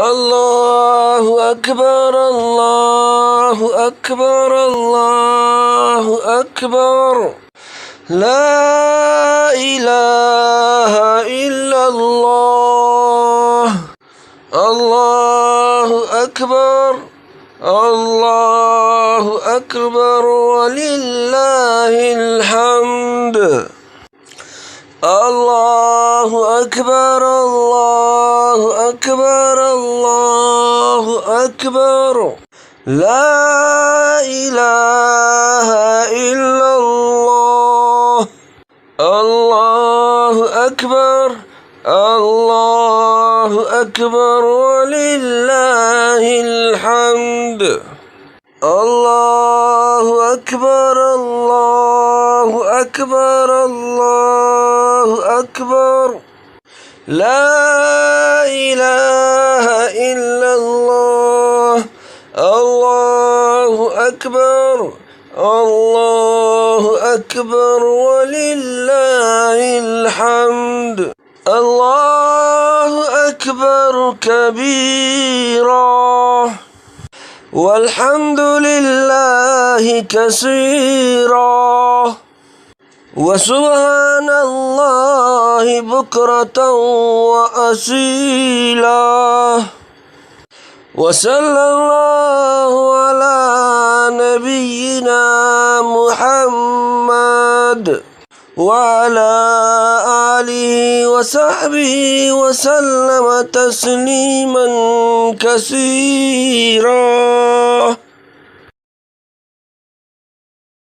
الله أكبر الله أكبر الله أكبر لا إله إلا الله الله أكبر الله أكبر ولله الحمد الله أكبر الله أكبر الله أكبر لا إله إلا الله الله أكبر الله أكبر ولله الحمد الله أكبر الله أكبر الله أكبر لا إله إلا الله الله أكبر الله أكبر ولله الحمد الله أكبر كبيرا والحمد لله كثيرا وسبحان الله بكرة وأصيلا وصلى الله على نبينا محمد وعلى آله وصحبه وسلم تسليما كثيرا